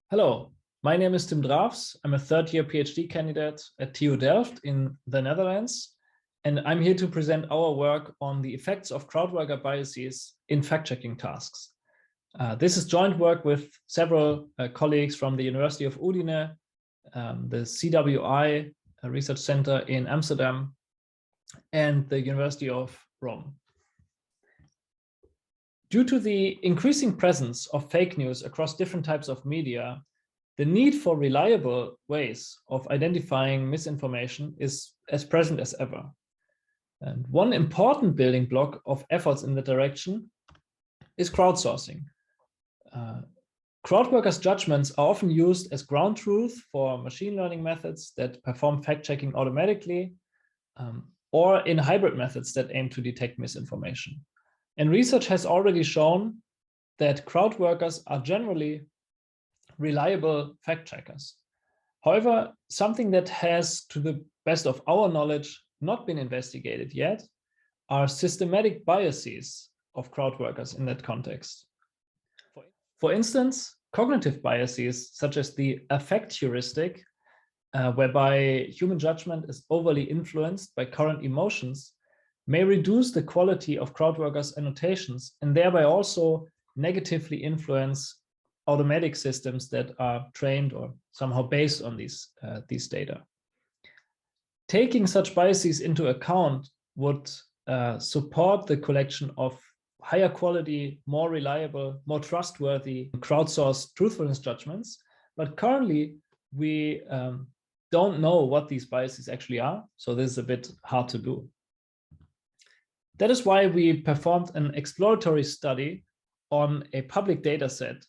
Hello, my name is Tim Drafs. I'm a third-year PhD candidate at TU Delft in the Netherlands, and I'm here to present our work on the effects of crowdworker biases in fact-checking tasks. This is joint work with several colleagues from the University of Udine, the CWI Research Center in Amsterdam, and the University of Rome. Due to the increasing presence of fake news across different types of media, the need for reliable ways of identifying misinformation is as present as ever. And one important building block of efforts in that direction is crowdsourcing. Crowdworkers' judgments are often used as ground truth for machine learning methods that perform fact-checking automatically, or in hybrid methods that aim to detect misinformation. And research has already shown that crowdworkers are generally reliable fact-checkers. However, something that has, to the best of our knowledge, not been investigated yet are systematic biases of crowdworkers in that context. For instance, cognitive biases such as the affect heuristic, whereby human judgment is overly influenced by current emotions, may reduce the quality of crowdworkers' annotations and thereby also negatively influence automatic systems that are trained or somehow based on these data. Taking such biases into account would support the collection of higher quality, more reliable, more trustworthy, crowdsourced truthfulness judgments. But currently, we don't know what these biases actually are, so this is a bit hard to do. That is why we performed an exploratory study on a public data set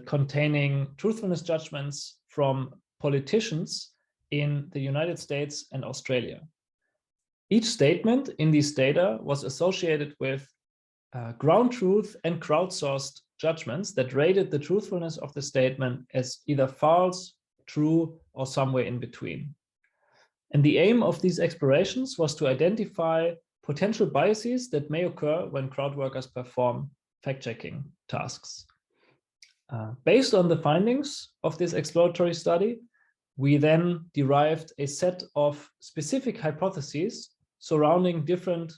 containing truthfulness judgments from politicians in the United States and Australia. Each statement in these data was associated with ground truth and crowdsourced judgments that rated the truthfulness of the statement as either false, true, or somewhere in between. And the aim of these explorations was to identify potential biases that may occur when crowdworkers perform fact-checking tasks. Based on the findings of this exploratory study, we then derived a set of specific hypotheses surrounding different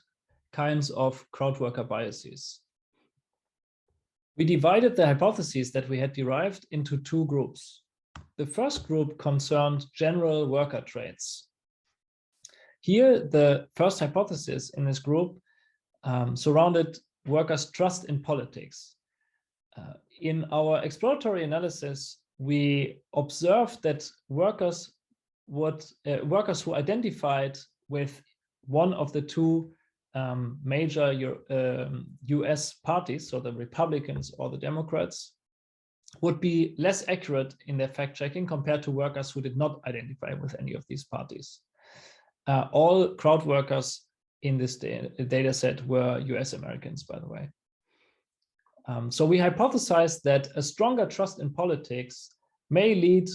kinds of crowdworker biases. We divided the hypotheses that we had derived into two groups. The first group concerned general worker traits. Here, the first hypothesis in this group surrounded workers' trust in politics. In our exploratory analysis, we observed that workers who identified with one of the two major US parties, so the Republicans or the Democrats, would be less accurate in their fact-checking compared to workers who did not identify with any of these parties. All crowdworkers in this data set were US Americans, by the way. So we hypothesized that a stronger trust in politics may lead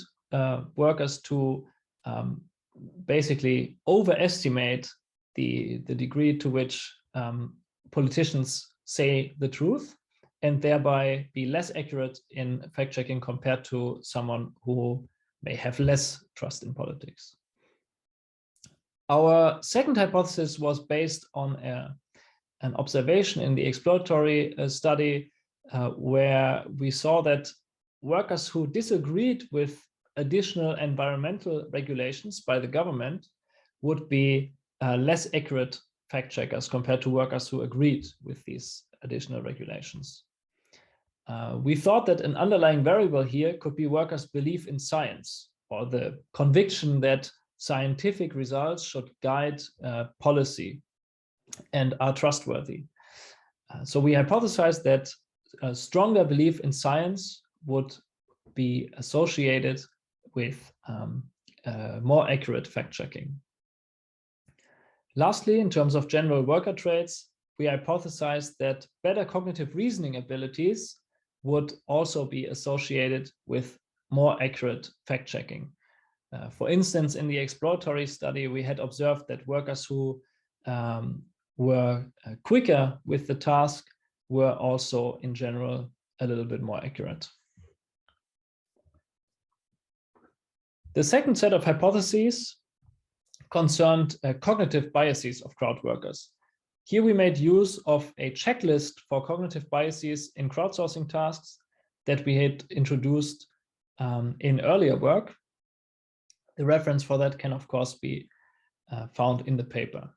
workers to basically overestimate the degree to which politicians say the truth and thereby be less accurate in fact-checking compared to someone who may have less trust in politics. Our second hypothesis was based on an observation in the exploratory study where we saw that workers who disagreed with additional environmental regulations by the government would be less accurate fact-checkers compared to workers who agreed with these additional regulations. We thought that an underlying variable here could be workers' belief in science, or the conviction that scientific results should guide policy and are trustworthy. So we hypothesized that a stronger belief in science would be associated with more accurate fact-checking. Lastly, in terms of general worker traits, we hypothesized that better cognitive reasoning abilities would also be associated with more accurate fact-checking. For instance, in the exploratory study, we had observed that workers who were quicker with the task were also, in general, a little bit more accurate. The second set of hypotheses concerned cognitive biases of crowd workers. Here we made use of a checklist for cognitive biases in crowdsourcing tasks that we had introduced in earlier work. The reference for that can, of course, be found in the paper.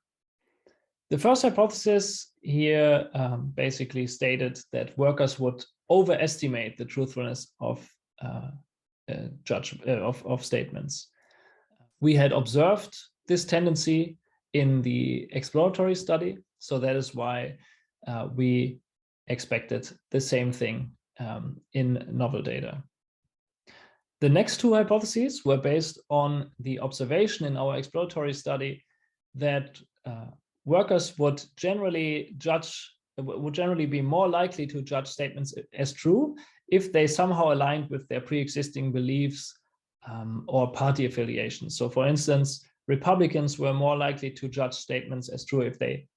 The first hypothesis here basically stated that workers would overestimate the truthfulness of statements. We had observed this tendency in the exploratory study, so that is why we expected the same thing in novel data. The next two hypotheses were based on the observation in our exploratory study that workers would generally be more likely to judge statements as true if they somehow aligned with their pre-existing beliefs or party affiliation. So for instance, Republicans were more likely to judge statements as true if they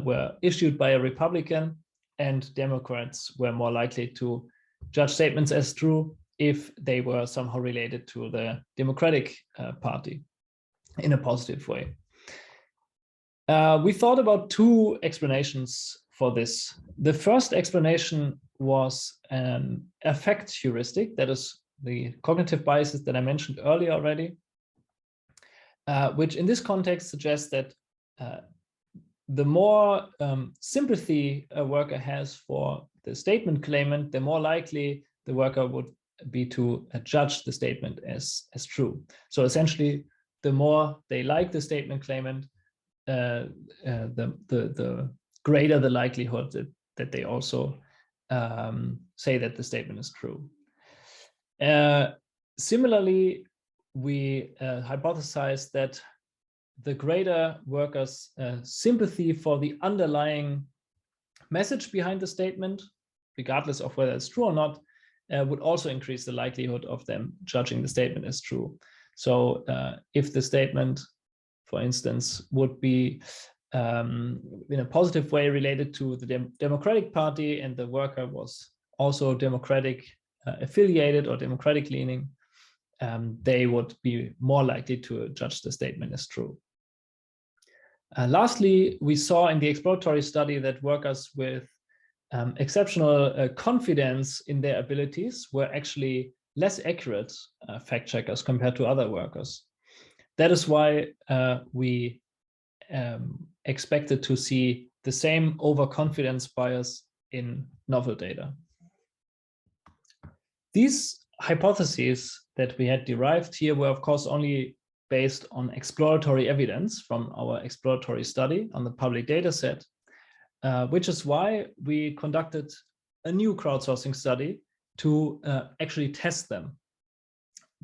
were issued by a Republican, and Democrats were more likely to judge statements as true if they were somehow related to the Democratic Party in a positive way. We thought about two explanations for this. The first explanation was an affect heuristic, that is the cognitive biases that I mentioned earlier already, which in this context suggests that the more sympathy a worker has for the statement claimant, the more likely the worker would be to judge the statement as true. So essentially, the more they like the statement claimant, the greater the likelihood that they also say that the statement is true. Similarly, we hypothesized that the greater workers' sympathy for the underlying message behind the statement, regardless of whether it's true or not, would also increase the likelihood of them judging the statement as true. So if the statement, for instance, would be in a positive way related to the Democratic Party and the worker was also Democratic affiliated or Democratic leaning, they would be more likely to judge the statement as true. Lastly, we saw in the exploratory study that workers with exceptional confidence in their abilities were actually less accurate fact checkers compared to other workers. That is why we expected to see the same overconfidence bias in novel data. These hypotheses that we had derived here were, of course, only based on exploratory evidence from our exploratory study on the public data set, which is why we conducted a new crowdsourcing study to actually test them.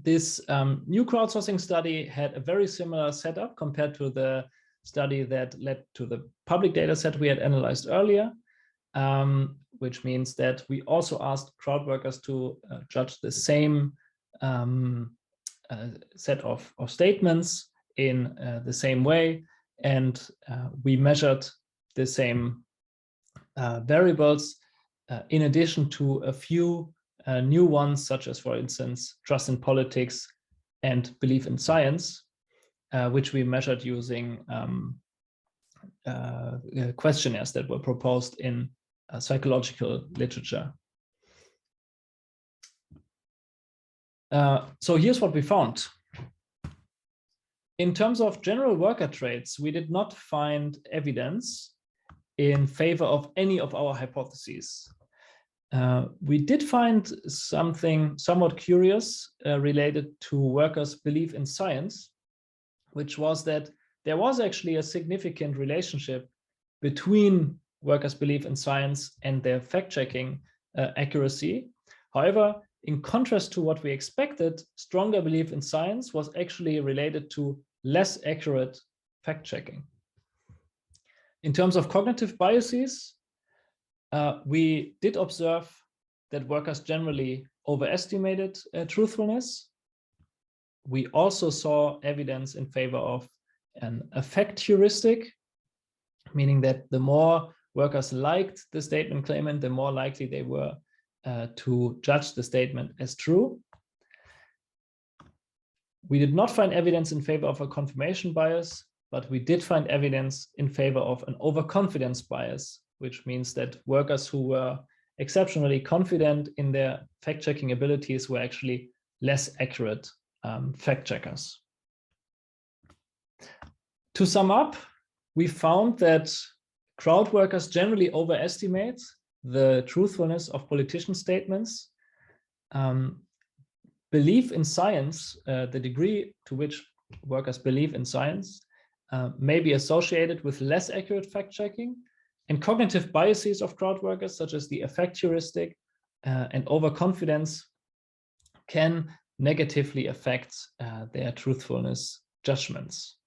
This new crowdsourcing study had a very similar setup compared to the study that led to the public data set we had analyzed earlier, which means that we also asked crowd workers to judge the same set of statements in the same way, and we measured the same variables in addition to a few new ones, such as, for instance, trust in politics and belief in science, which we measured using questionnaires that were proposed in psychological literature. So here's what we found. In terms of general worker traits, we did not find evidence in favor of any of our hypotheses. We did find something somewhat curious related to workers' belief in science, which was that there was actually a significant relationship between workers' belief in science and their fact-checking accuracy. However, in contrast to what we expected, stronger belief in science was actually related to less accurate fact-checking. In terms of cognitive biases, we did observe that workers generally overestimated truthfulness. We also saw evidence in favor of an affect heuristic, meaning that the more workers liked the statement claimant, the more likely they were to judge the statement as true. We did not find evidence in favor of a confirmation bias, but we did find evidence in favor of an overconfidence bias, which means that workers who were exceptionally confident in their fact-checking abilities were actually less accurate fact checkers. To sum up, we found that crowd workers generally overestimate the truthfulness of politician statements. Belief in science, the degree to which workers believe in science, may be associated with less accurate fact-checking, and cognitive biases of crowd workers, such as the affect heuristic and overconfidence, can negatively affect their truthfulness judgments.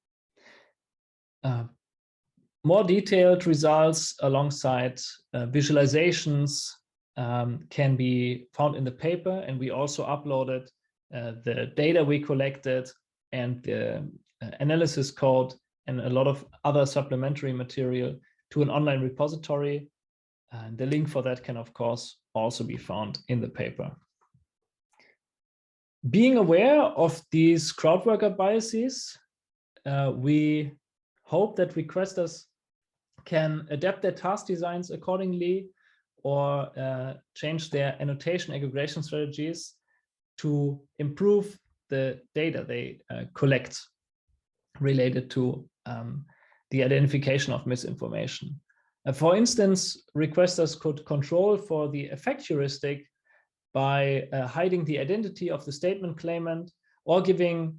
More detailed results alongside visualizations can be found in the paper, and we also uploaded the data we collected and the analysis code and a lot of other supplementary material to an online repository. And the link for that can, of course, also be found in the paper. Being aware of these crowd worker biases, we hope that requesters can adapt their task designs accordingly or change their annotation aggregation strategies to improve the data they collect related to the identification of misinformation. For instance, requesters could control for the affect heuristic by hiding the identity of the statement claimant or giving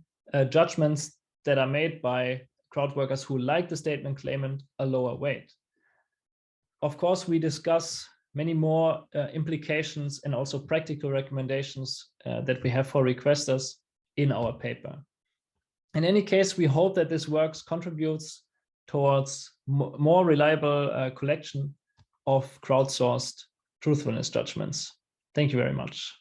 judgments that are made by crowd workers who like the statement claimant a lower weight. Of course, we discuss many more implications and also practical recommendations that we have for requesters in our paper. In any case, we hope that this work contributes towards more reliable collection of crowdsourced truthfulness judgments. Thank you very much.